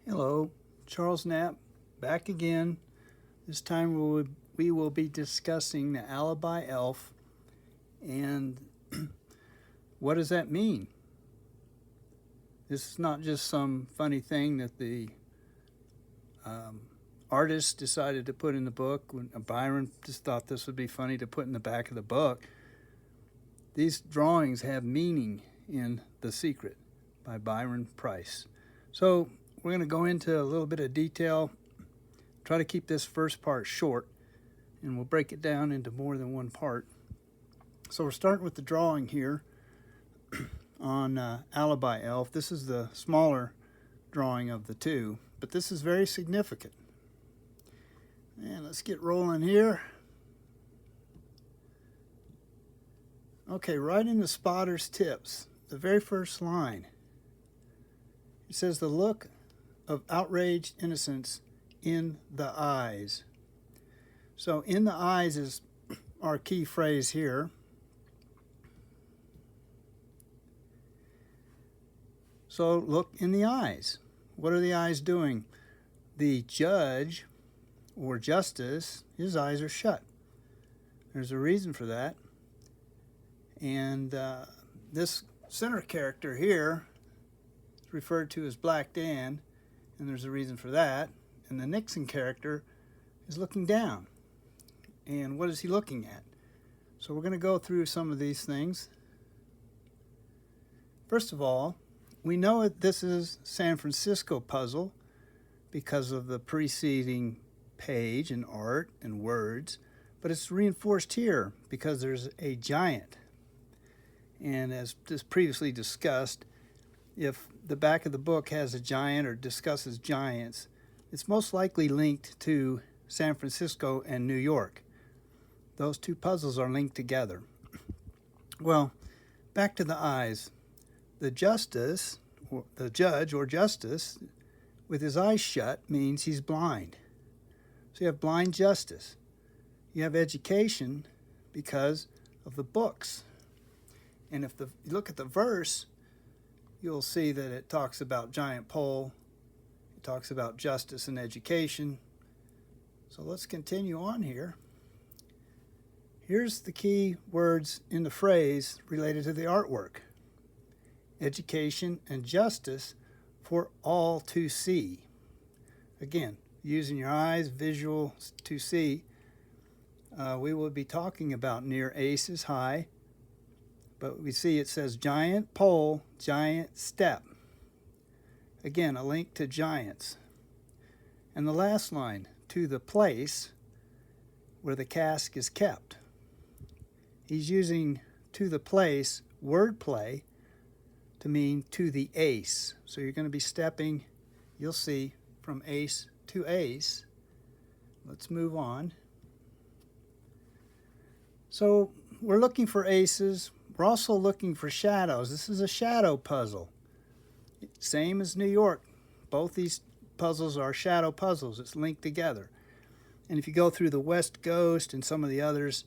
Hello, Charles Knapp, back again. This time we will be discussing the Alibi elf and what does that mean? This is not just some funny thing that the artist decided to put in the book. When Byron just thought this would be funny to put in the back of the book. These drawings have meaning in The Secret by Byron Preiss. So we're going to go into a little bit of detail, try to keep this first part short, and we'll break it down into more than one part. So we're starting with the drawing here on Alibi Elf. This is the smaller drawing of the two, but this is very significant. And let's get rolling here. Okay, right in the spotter's tips, the very first line. It says, the look of outraged innocence in the eyes. So in the eyes is our key phrase here. So look in the eyes. What are the eyes doing? The judge or justice, his eyes are shut. There's a reason for that. And this center character here is referred to as Black Dan, and there's a reason for that. And the Nixon character is looking down. And what is he looking at? So we're going to go through some of these things. First of all, we know that this is San Francisco puzzle because of the preceding page and art and words, but it's reinforced here because there's a giant. And as just previously discussed, if the back of the book has a giant or discusses giants, it's most likely linked to San Francisco and New York. Those two puzzles are linked together. Well, back to the eyes. The justice, or the judge or justice, with his eyes shut means he's blind. So you have blind justice. You have education because of the books. And if you look at the verse, you'll see that it talks about giant pole. It talks about justice and education. So let's continue on here. Here's the key words in the phrase related to the artwork. Education and justice for all to see. Again, using your eyes, visual to see. We will be talking about near ace is high, but we see it says giant pole, giant step. Again, a link to giants. And the last line, to the place where the cask is kept. He's using to the place wordplay to mean to the ace. So you're going to be stepping, you'll see, from ace to ace. Let's move on. So we're looking for aces. We're also looking for shadows. This is a shadow puzzle. Same as New York. Both these puzzles are shadow puzzles. It's linked together. And if you go through the West Ghost and some of the others,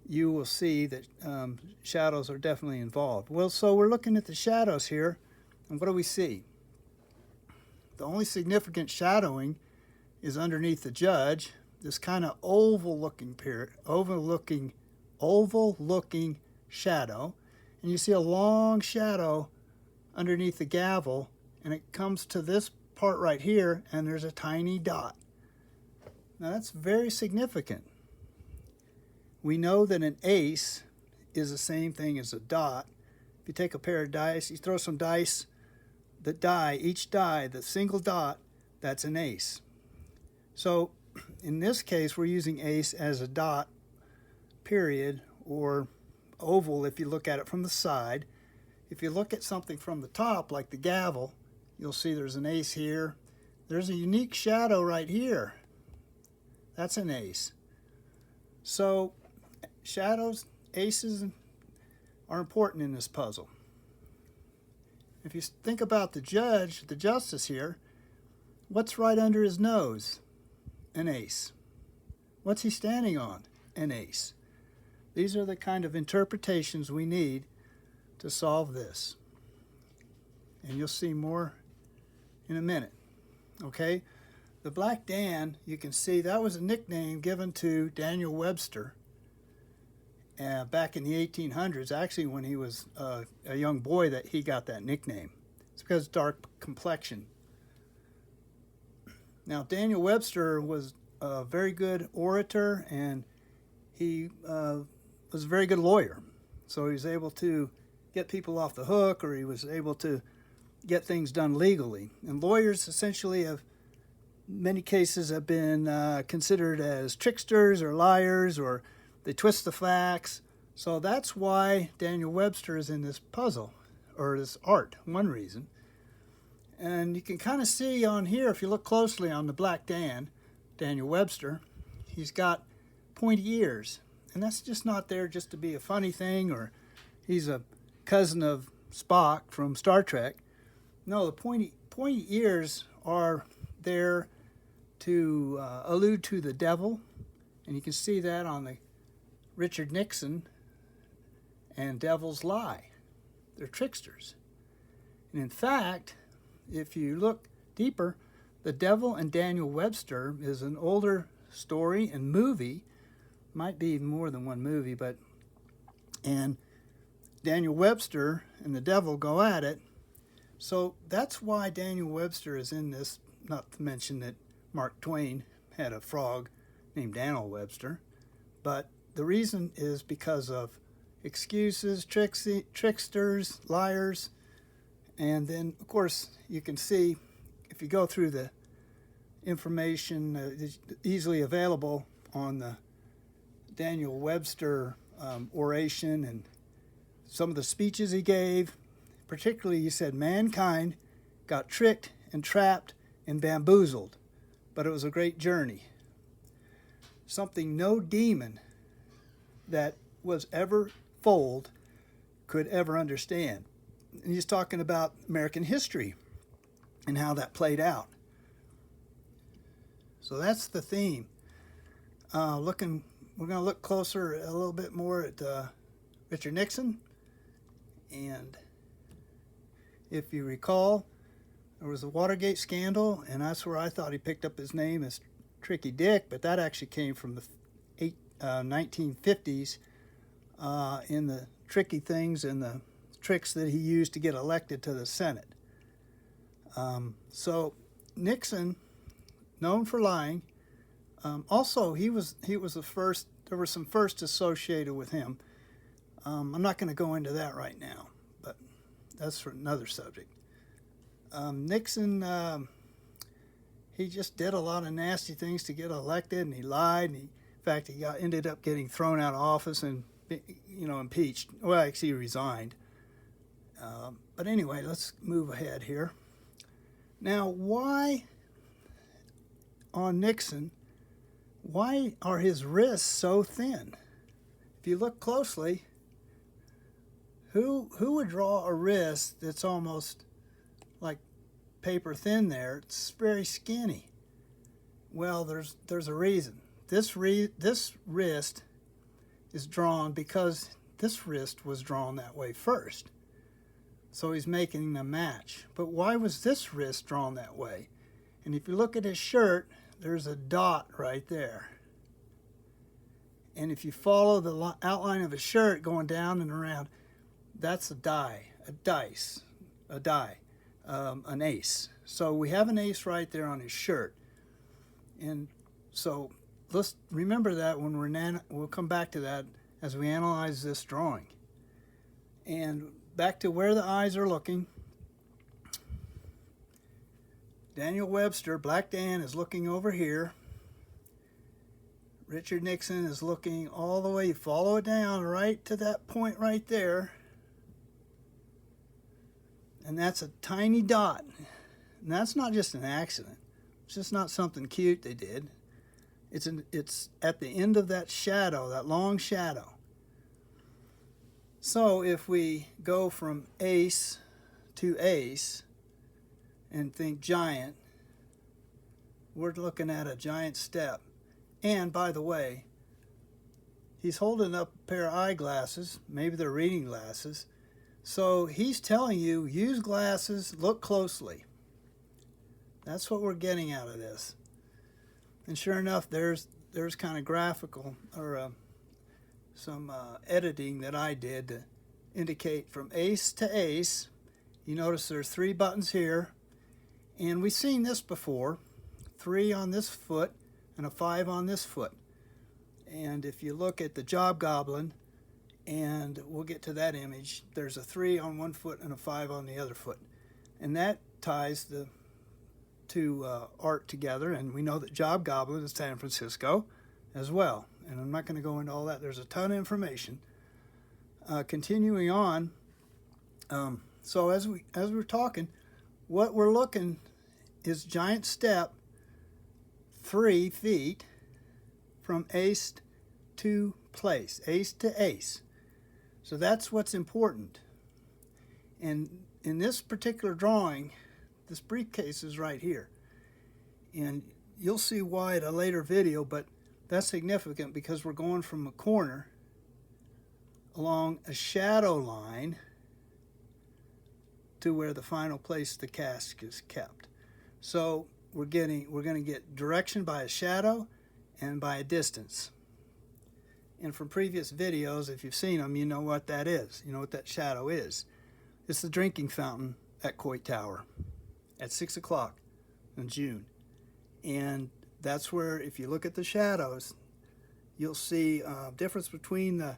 you will see that shadows are definitely involved. Well, so we're looking at the shadows here, and what do we see? The only significant shadowing is underneath the judge, this kind of oval-looking shadow, and you see a long shadow underneath the gavel, and it comes to this part right here, and there's a tiny dot. Now that's very significant. We know that an ace is the same thing as a dot. If you take a pair of dice, you throw some dice, each die, the single dot, that's an ace. So in this case, we're using ace as a dot, period, or oval if you look at it from the side. If you look at something from the top, like the gavel, you'll see there's an ace here. There's a unique shadow right here. That's an ace. So shadows, aces, are important in this puzzle. If you think about the judge, the justice here, what's right under his nose? An ace. What's he standing on? An ace. These are the kind of interpretations we need to solve this. And you'll see more in a minute. Okay, the Black Dan, you can see that was a nickname given to Daniel Webster back in the 1800s, actually when he was a young boy, that he got that nickname. It's because dark complexion. Now, Daniel Webster was a very good orator, and he was a very good lawyer. So he was able to get people off the hook, or he was able to get things done legally. And lawyers essentially have, many cases, have been considered as tricksters or liars, or they twist the facts. So that's why Daniel Webster is in this puzzle, or this art, one reason. And you can kind of see on here, if you look closely on the Black Dan, Daniel Webster, he's got pointy ears. And that's just not there just to be a funny thing, or he's a cousin of Spock from Star Trek. No, the pointy ears are there to allude to the devil. And you can see that on the Richard Nixon and Devil's Lie. They're tricksters. And in fact, if you look deeper, The Devil and Daniel Webster is an older story and movie. Might be even more than one movie, and Daniel Webster and the devil go at it. So that's why Daniel Webster is in this, not to mention that Mark Twain had a frog named Daniel Webster. But the reason is because of excuses, tricksters, liars. And then, of course, you can see, if you go through the information easily available on the Daniel Webster oration and some of the speeches he gave, particularly he said mankind got tricked and trapped and bamboozled, but it was a great journey. Something no demon that was ever fooled could ever understand. And he's talking about American history and how that played out. So that's the theme. We're going to look closer a little bit more at Richard Nixon. And if you recall, there was a Watergate scandal, and that's where I thought he picked up his name as Tricky Dick, but that actually came from the 1950s in the tricky things and the tricks that he used to get elected to the Senate. So Nixon, known for lying, also he was the first. There were some firsts associated with him. I'm not going to go into that right now, but that's for another subject. Nixon, he just did a lot of nasty things to get elected, and he lied. And in fact, he ended up getting thrown out of office and impeached. Well, actually, he resigned. But anyway, let's move ahead here. Now, why on Nixon? Why are his wrists so thin? If you look closely, who would draw a wrist that's almost like paper thin there? It's very skinny. Well, there's a reason. This wrist is drawn because this wrist was drawn that way first. So he's making a match. But why was this wrist drawn that way? And if you look at his shirt, there's a dot right there. And if you follow the outline of his shirt going down and around, that's a die, an ace. So we have an ace right there on his shirt. And so let's remember that when we'll come back to that as we analyze this drawing. And back to where the eyes are looking. Daniel Webster, Black Dan, is looking over here. Richard Nixon is looking all the way, follow it down right to that point right there. And that's a tiny dot. And that's not just an accident. It's just not something cute they did. It's at the end of that shadow, that long shadow. So if we go from ace to ace and think giant, we're looking at a giant step. And by the way, he's holding up a pair of eyeglasses. Maybe they're reading glasses. So he's telling you, use glasses, look closely. That's what we're getting out of this. And sure enough, there's kind of graphical or some editing that I did to indicate from ace to ace. You notice there's 3 buttons here, and we've seen this before. 3 on this foot and a 5 on this foot. And if you look at the Job Goblin, and we'll get to that image, there's a 3 on one foot and a 5 on the other foot. And that ties the two art together, and we know that Job Goblin is San Francisco as well. And I'm not going to go into all that. There's a ton of information. Continuing on, so as we're talking, what we're looking is giant step 3 feet from ace to place, ace to ace. So that's what's important. And in this particular drawing, this briefcase is right here. And you'll see why at a later video, but that's significant because we're going from a corner along a shadow line to where the final place the cask is kept. So we're going to get direction by a shadow and by a distance. And from previous videos, if you've seen them, you know what that is. You know what that shadow is. It's the drinking fountain at Coit Tower at 6 o'clock in June. And that's where, if you look at the shadows, you'll see a difference between the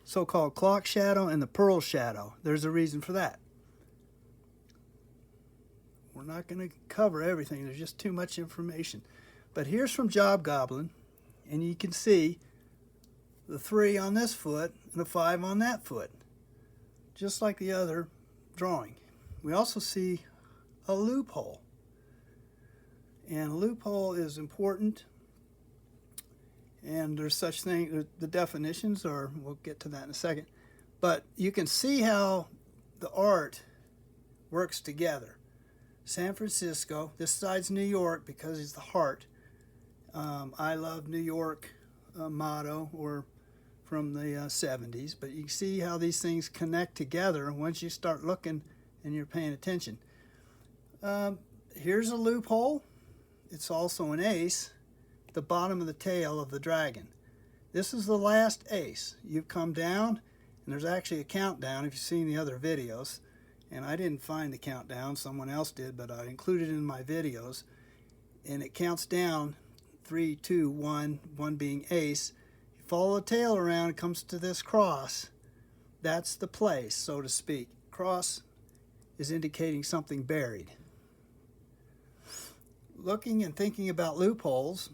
so-called clock shadow and the pearl shadow. There's a reason for that. We're not going to cover everything. There's just too much information. But here's from Job Goblin, and you can see the 3 on this foot and the 5 on that foot, just like the other drawing. We also see a loophole. And a loophole is important. And there's such thing, the definitions are, we'll get to that in a second. But you can see how the art works together. San Francisco, this side's New York because it's the heart. I love New York motto, or from the 70s. But you see how these things connect together once you start looking and you're paying attention. Here's a loophole. It's also an ace, the bottom of the tail of the dragon. This is the last ace. You've come down, and there's actually a countdown if you've seen the other videos. And I didn't find the countdown, someone else did, but I included it in my videos. And it counts down 3, 2, 1, 1 being ace. You follow the tail around, it comes to this cross. That's the place, so to speak. Cross is indicating something buried. Looking and thinking about loopholes,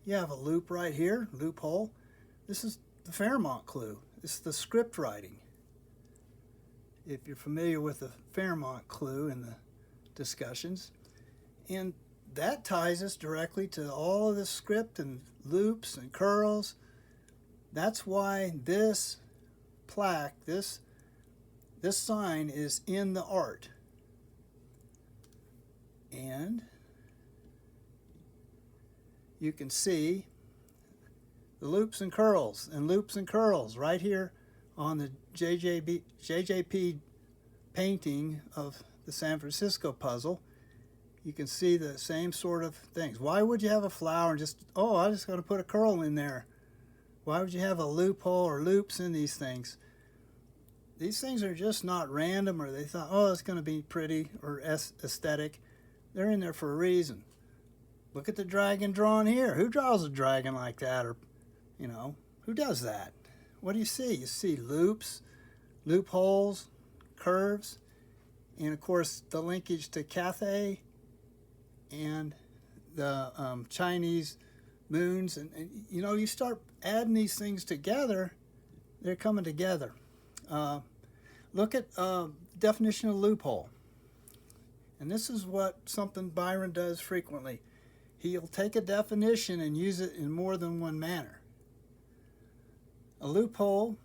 you have a loop right here, loophole. This is the Fairmont clue. This is the script writing. If you're familiar with the Fairmont clue and the discussions. And that ties us directly to all of the script and loops and curls. That's why this plaque, this sign is in the art. And you can see the loops and curls right here on the JJP painting of the San Francisco puzzle. You can see the same sort of things. Why would you have a flower and just, oh, I just got to put a curl in there? Why would you have a loophole or loops in these things? These things are just not random, or they thought, oh, it's going to be pretty or aesthetic. They're in there for a reason. Look at the dragon drawn here. Who draws a dragon like that? Or, you know, who does that? What do you see? You see loops, loopholes, curves, and of course the linkage to Cathay and the Chinese moons. And, you know, you start adding these things together, they're coming together. Look at definition of loophole. And this is what something Byron does frequently. He'll take a definition and use it in more than one manner. A loophole,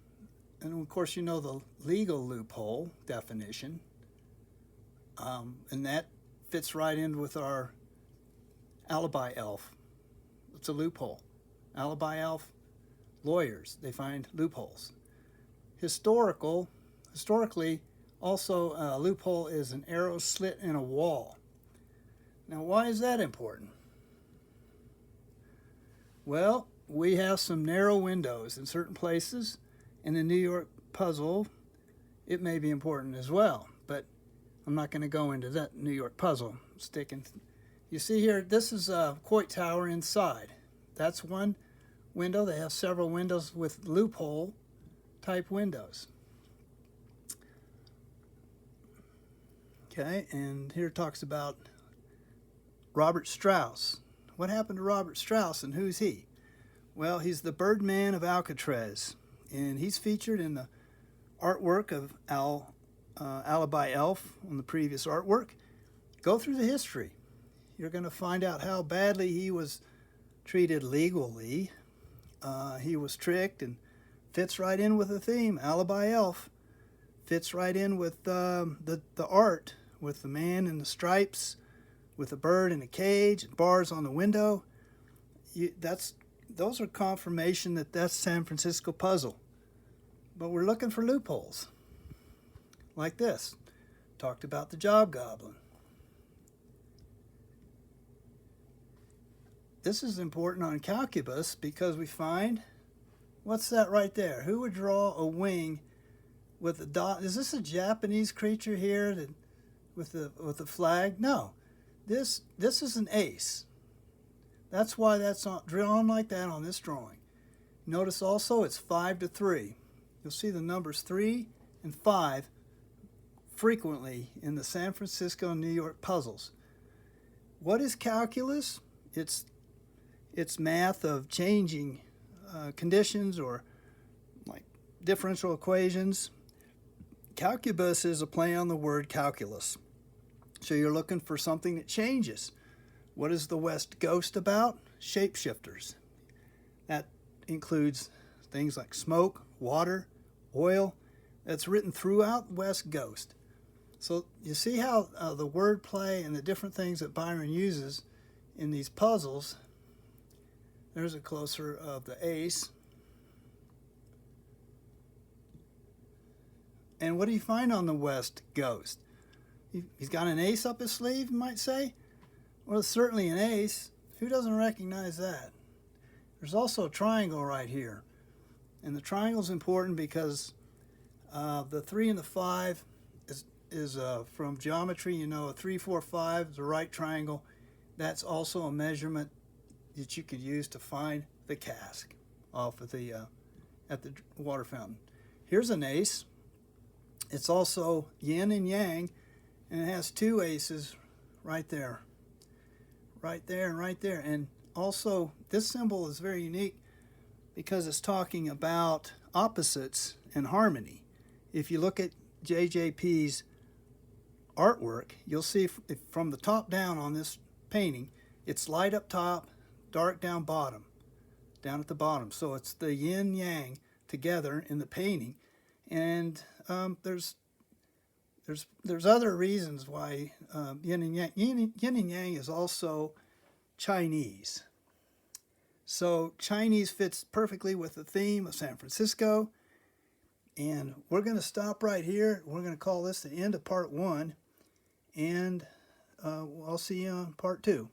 and of course you know the legal loophole definition, and that fits right in with our alibi elf. It's a loophole. Alibi elf, lawyers, they find loopholes. Historically, also a loophole is an arrow slit in a wall. Now, why is that important? Well, we have some narrow windows in certain places. In the New York puzzle, it may be important as well, but I'm not going to go into that New York puzzle. You see here, this is a Coit Tower inside. That's one window. They have several windows with loophole type windows. Okay, and here it talks about Robert Strauss. What happened to Robert Strauss, and who's he? Well, he's the Birdman of Alcatraz, and he's featured in the artwork of Alibi Elf on the previous artwork. Go through the history. You're going to find out how badly he was treated legally. He was tricked, and fits right in with the theme. Alibi Elf fits right in with the art, with the man in the stripes, with a bird in a cage, and bars on the window. Those are confirmation that that's San Francisco puzzle. But we're looking for loopholes. Like this. Talked about the job goblin. This is important on calculus because we find, what's that right there? Who would draw a wing with a dot? Is this a Japanese creature here with the flag? No. This is an ace. That's why that's drawn like that on this drawing. Notice also it's 5 to 3. You'll see the numbers 3 and 5 frequently in the San Francisco and New York puzzles. What is calculus? It's math of changing conditions, or like differential equations. Calculus is a play on the word calculus. So you're looking for something that changes. What is the West Ghost about? Shapeshifters. That includes things like smoke, water, oil. That's written throughout West Ghost. So you see how the wordplay and the different things that Byron uses in these puzzles. There's a closer of the ace. And what do you find on the West Ghost? He's got an ace up his sleeve, you might say. Well, it's certainly an ace. Who doesn't recognize that? There's also a triangle right here. And the triangle is important because the 3 and the 5 is from geometry. You know, a 3, 4, 5 is a right triangle. That's also a measurement that you could use to find the cask off of at the water fountain. Here's an ace. It's also yin and yang, and it has 2 aces right there. Right there and right there. And also, this symbol is very unique because it's talking about opposites and harmony. If you look at JJP's artwork, you'll see from the top down on this painting, it's light up top, dark down bottom, down at the bottom. So it's the yin yang together in the painting. And there's other reasons why yin and yang. Yin and yang is also Chinese. So Chinese fits perfectly with the theme of San Francisco. And we're going to stop right here. We're going to call this the end of part 1. And I'll see you on part 2.